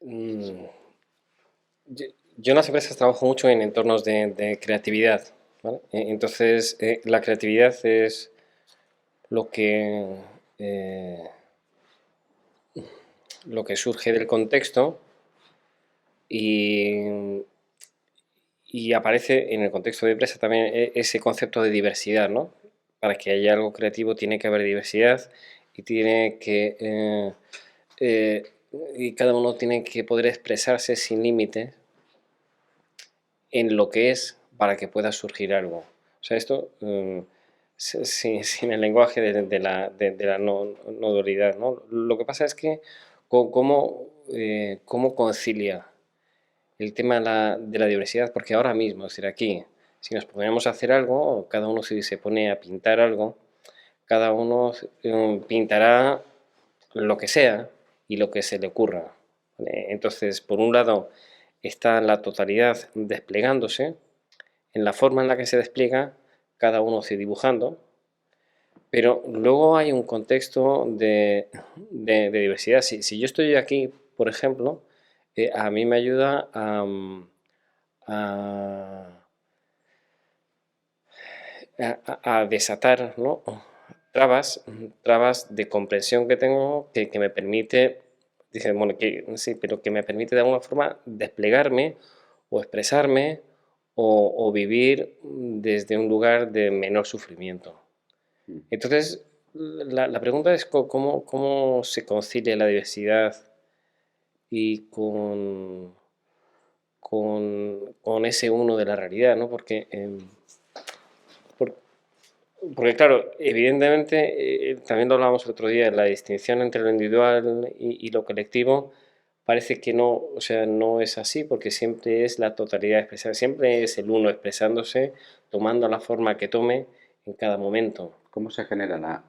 mm, yo, yo en las empresas trabajo mucho en entornos de creatividad, ¿vale? Entonces, la creatividad es lo eh, lo que surge del contexto y, y aparece en el contexto de empresa también ese concepto de diversidad, ¿no? Para que haya algo creativo tiene que haber diversidad y tiene que eh, y cada uno tiene que poder expresarse sin límites en lo que es para que pueda surgir algo. O sea, esto sin el lenguaje de la no dualidad, ¿no? Lo que pasa es que cómo concilia el tema de la diversidad, porque ahora mismo, es decir, aquí, si nos ponemos a hacer algo, cada uno si se pone a pintar algo, cada uno pintará lo que sea y lo que se le ocurra. ¿Vale? Entonces, por un lado, está la totalidad desplegándose, en la forma en la que se despliega, cada uno se dibujando, pero luego hay un contexto de diversidad. Si yo estoy aquí, por ejemplo, a mí me ayuda a, a desatar, ¿no? trabas, trabas de comprensión que tengo que me permite, dice, bueno, que sí, pero que me permite de alguna forma desplegarme o expresarme o vivir desde un lugar de menor sufrimiento. Mm. Entonces, la pregunta es cómo se concilia la diversidad y con ese uno de la realidad, ¿no? Por- porque claro, evidentemente, también lo hablábamos el otro día, la distinción entre lo individual y lo colectivo parece que no, o sea, no es así, porque siempre es la totalidad expresada, siempre es el uno expresándose, tomando la forma que tome en cada momento. ¿Cómo se genera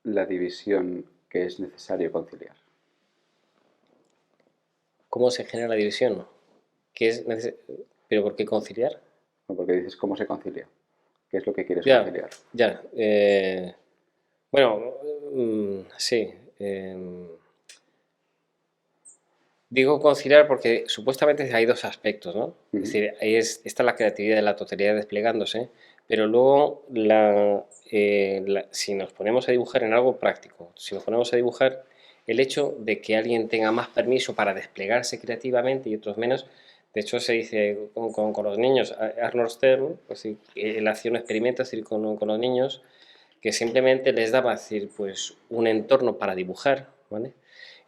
la división que es necesario conciliar? ¿Cómo se genera la división? ¿Qué es ¿Pero por qué conciliar? ¿No? Porque dices cómo se concilia. ¿Qué es lo que quieres Ya, conciliar? ya. Bueno, sí. Digo conciliar porque supuestamente hay dos aspectos, ¿no? Es Ujú. decir, está la creatividad de la totalidad desplegándose, pero luego si nos ponemos a dibujar en algo práctico, si nos ponemos a dibujar el hecho de que alguien tenga más permiso para desplegarse creativamente y otros menos, de hecho se dice con los niños, Arnold Stern, pues sí, él hacía un experimento, es decir, con los niños, que simplemente les daba, es decir, pues un entorno para dibujar, ¿vale?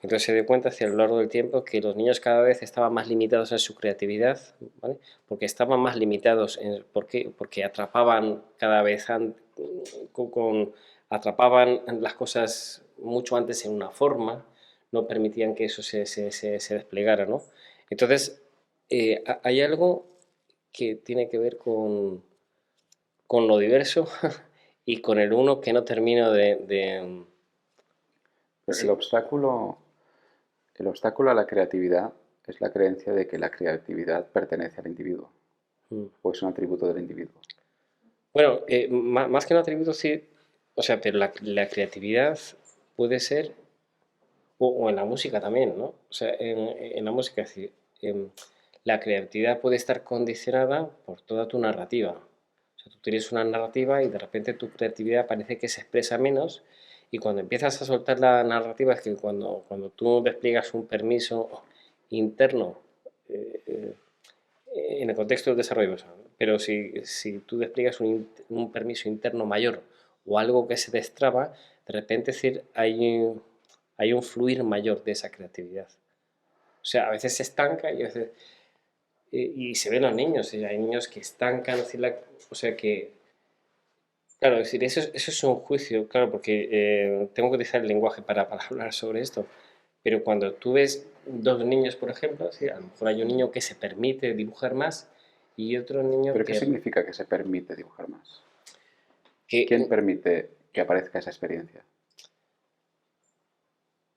Entonces se dio cuenta hacia lo largo del tiempo que los niños cada vez estaban más limitados en su creatividad, ¿vale? Porque estaban más limitados, ¿por qué? Porque atrapaban cada vez atrapaban las cosas mucho antes en una forma, no permitían que eso se desplegara, ¿no? Entonces, hay algo que tiene que ver con lo diverso y con el uno que no termino Pero sí. el obstáculo a la creatividad es la creencia de que la creatividad pertenece al individuo Mm. o es un atributo del individuo. Bueno, más que un atributo, sí, o sea, pero la creatividad puede ser, o en la música también, ¿no? O sea, en la música, es decir, la creatividad puede estar condicionada por toda tu narrativa. O sea, tú tienes una narrativa y de repente tu creatividad parece que se expresa menos y cuando empiezas a soltar la narrativa es que cuando tú despliegas un permiso interno eh, eh, en el contexto del desarrollo personal. Pero si tú despliegas un permiso interno mayor o algo que se destraba, de repente es decir, hay un fluir mayor de esa creatividad. O sea, a veces se estanca y a veces... y se ven los niños, hay niños que estancan, o sea que... Claro, es decir, eso es un juicio, claro, porque tengo que utilizar el lenguaje para hablar sobre esto, pero cuando tú ves dos niños, por ejemplo, ¿sí? A lo mejor hay un niño que se permite dibujar más y otro niño ¿Pero qué significa que se permite dibujar más? ¿Quién que permite que aparezca esa experiencia?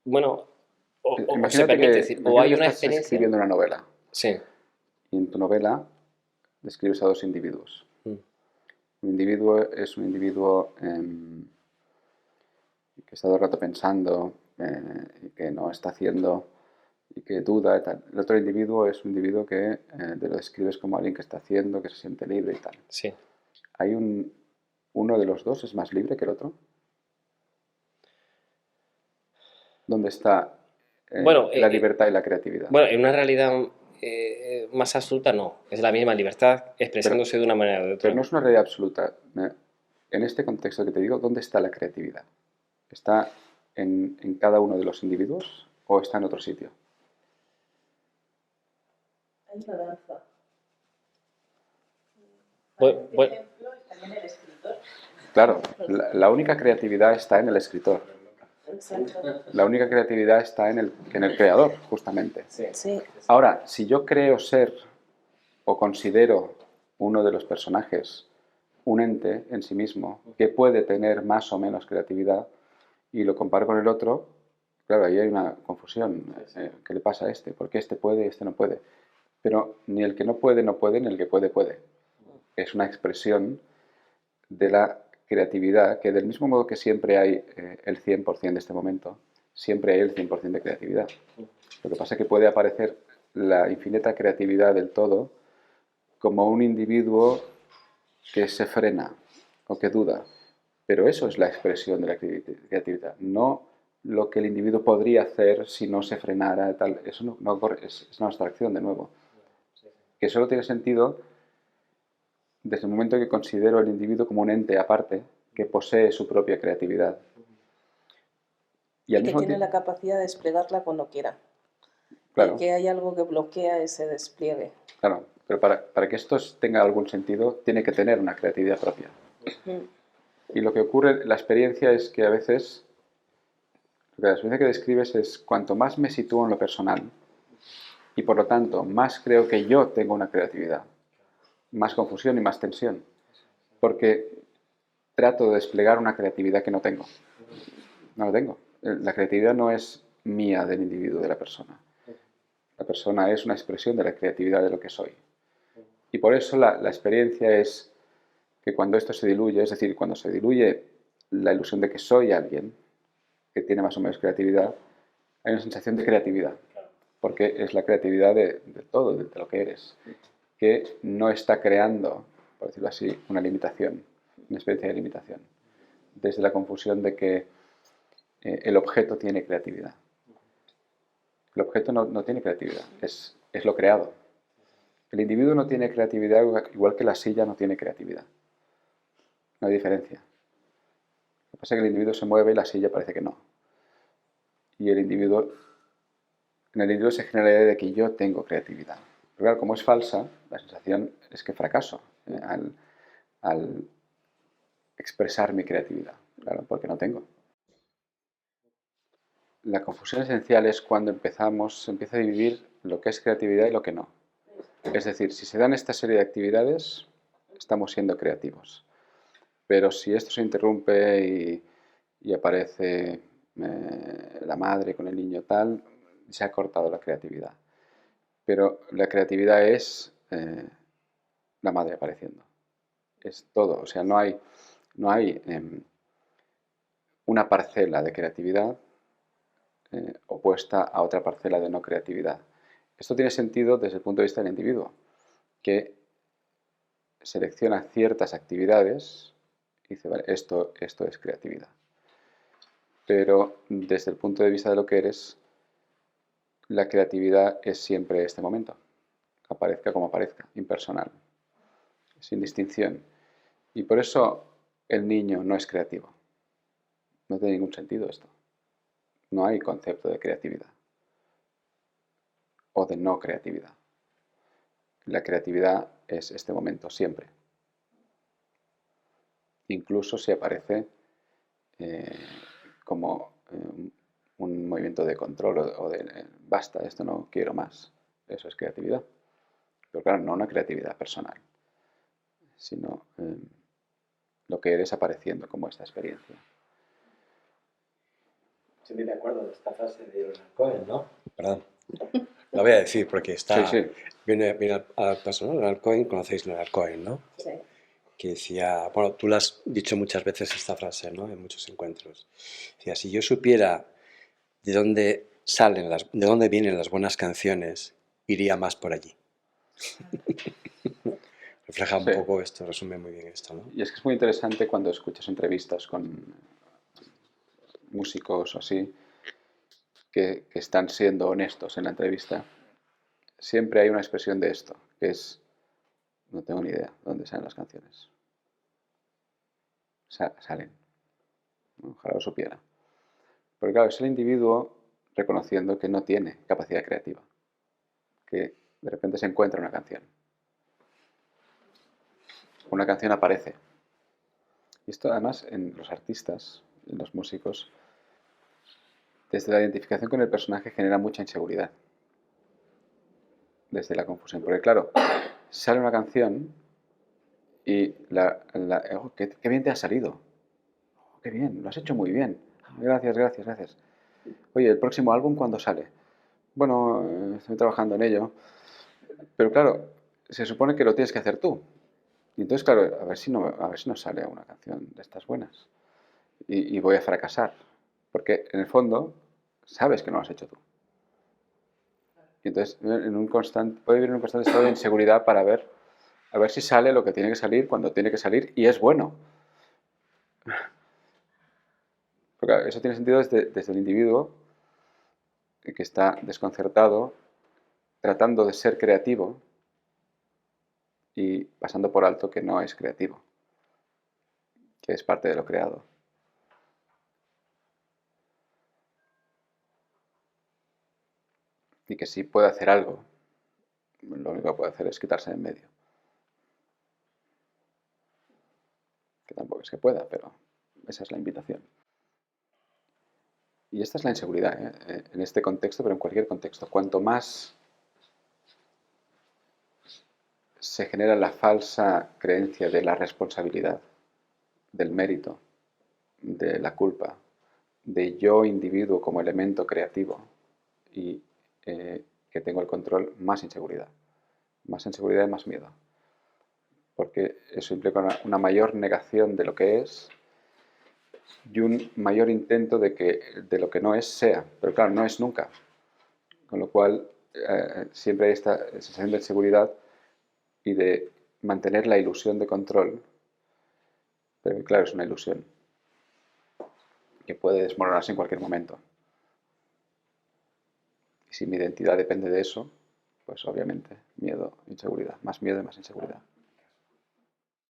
bueno, o se Imagínate permite que, decir, o imagínate hay que una estás experiencia, escribiendo una novela sí, y en tu novela describes a dos individuos. mm, Un individuo es un individuo que está todo el rato pensando y que no está haciendo, y que duda y tal. El otro individuo es un individuo que te lo describes como alguien que está haciendo, que se siente libre y tal. Sí. ¿Hay uno de los dos es más libre que el otro? ¿Dónde está Bueno, la libertad y la creatividad? bueno, en una realidad más absoluta no. Es la misma libertad Pero, expresándose de una manera o de pero otra. no es una realidad absoluta. En este contexto que te digo, ¿dónde está la creatividad? ¿Está en cada uno de los individuos o está en otro sitio? Hay una danza. Bueno, Este bueno, ejemplo está en el escritor. Claro, la única creatividad está en el escritor. Exacto. La única creatividad está en el creador, justamente. Sí. Ahora, si yo creo ser o considero uno de los personajes un ente en sí mismo que puede tener más o menos creatividad y lo comparo con el otro, claro, ahí hay una confusión. ¿Qué le pasa a este? ¿Por qué este puede y este no puede? Pero ni el que no puede, no puede, ni el que puede, puede. Es una expresión de la creatividad, que del mismo modo que siempre hay el 100% de este momento, siempre hay el 100% de creatividad. Lo que pasa es que puede aparecer la infinita creatividad del todo como un individuo que se frena o que duda. Pero eso es la expresión de la creatividad, no lo que el individuo podría hacer si no se frenara. Tal. Eso es una abstracción, de nuevo, que solo tiene sentido desde el momento que considero al individuo como un ente aparte que posee su propia creatividad. Y que tiene la capacidad de desplegarla cuando quiera. Claro. Y que hay algo que bloquea ese despliegue. Claro, pero para que esto tenga algún sentido, tiene que tener una creatividad propia. Y lo que ocurre en la experiencia es que a veces, la experiencia que describes es cuanto más me sitúo en lo personal y por lo tanto más creo que yo tengo una creatividad, más confusión y más tensión. Porque trato de desplegar una creatividad que no tengo. No la tengo. La creatividad no es mía del individuo, de la persona. La persona es una expresión de la creatividad de lo que soy. Y por eso la experiencia es que cuando esto se diluye, es decir, cuando se diluye la ilusión de que soy alguien que tiene más o menos creatividad, hay una sensación de creatividad, porque es la creatividad de todo, de lo que eres, que no está creando, por decirlo así, una limitación, una experiencia de limitación, desde la confusión de que el objeto tiene creatividad. El objeto no tiene creatividad, es lo creado. El individuo no tiene creatividad igual que la silla no tiene creatividad. No hay diferencia. Lo que pasa es que el individuo se mueve y la silla parece que no. Y en el individuo se genera la idea de que yo tengo creatividad. Pero claro, como es falsa, la sensación es que fracaso al expresar mi creatividad. Claro, porque no tengo. La confusión esencial es cuando se empieza a dividir lo que es creatividad y lo que no. Es decir, si se dan esta serie de actividades, estamos siendo creativos. Pero si esto se interrumpe y aparece la madre con el niño tal, se ha cortado la creatividad. Pero la creatividad es la madre apareciendo. Es todo. O sea, no hay una parcela de creatividad opuesta a otra parcela de no creatividad. Esto tiene sentido desde el punto de vista del individuo, que selecciona ciertas actividades y dice, vale, esto es creatividad. Pero desde el punto de vista de lo que eres, la creatividad es siempre este momento, aparezca como aparezca, impersonal, sin distinción. Y por eso el niño no es creativo. No tiene ningún sentido esto. No hay concepto de creatividad o de no creatividad. La creatividad es este momento siempre. Incluso si aparece como un movimiento de control o de basta, esto no quiero más. Eso es creatividad. Pero claro, no una creatividad personal, sino lo que eres apareciendo como esta experiencia. Estoy de acuerdo con esta frase de Leonard Cohen, ¿no? Perdón. La voy a decir porque está... Sí. Viene al paso, ¿no? Leonard Cohen, conocéis Leonard Cohen, ¿no? Sí. Que decía... Bueno, tú la has dicho muchas veces esta frase, ¿no? En muchos encuentros. Decía, si yo supiera de dónde de dónde vienen las buenas canciones, iría más por allí. Refleja un Sí. poco esto, resume muy bien esto, ¿no? Y es que es muy interesante cuando escuchas entrevistas con músicos o así, que están siendo honestos en la entrevista. Siempre hay una expresión de esto, que es, no tengo ni idea de dónde salen las canciones. Salen. Ojalá lo supiera. Porque claro, es el individuo reconociendo que no tiene capacidad creativa, que de repente se encuentra una canción. Una canción aparece. Y esto además en los artistas, en los músicos, desde la identificación con el personaje genera mucha inseguridad. Desde la confusión. Porque claro, sale una canción y oh, qué bien te ha salido. Oh, qué bien, lo has hecho muy bien. Gracias, gracias, gracias. Oye, ¿el próximo álbum cuándo sale? Bueno, estoy trabajando en ello. Pero claro, se supone que lo tienes que hacer tú. Y entonces, claro, a ver si no sale una canción de estas buenas. Y voy a fracasar. Porque en el fondo, sabes que no lo has hecho tú. Y entonces puede vivir en un constante estado de inseguridad para ver, a ver si sale lo que tiene que salir cuando tiene que salir y es bueno. Porque claro, eso tiene sentido desde el individuo que está desconcertado, tratando de ser creativo y pasando por alto que no es creativo, que es parte de lo creado. Y que si puede hacer algo, lo único que puede hacer es quitarse de en medio. Que tampoco es que pueda, pero esa es la invitación. Y esta es la inseguridad, en este contexto, pero en cualquier contexto. Cuanto más se genera la falsa creencia de la responsabilidad, del mérito, de la culpa, de yo individuo como elemento creativo y que tengo el control, más inseguridad. Más inseguridad y más miedo. Porque eso implica una mayor negación de lo que es y un mayor intento de lo que no es sea. Pero claro, no es nunca. Con lo cual siempre hay esta sensación de inseguridad y de mantener la ilusión de control. Pero claro, es una ilusión que puede desmoronarse en cualquier momento. Y si mi identidad depende de eso, pues obviamente miedo, inseguridad, más miedo y más inseguridad.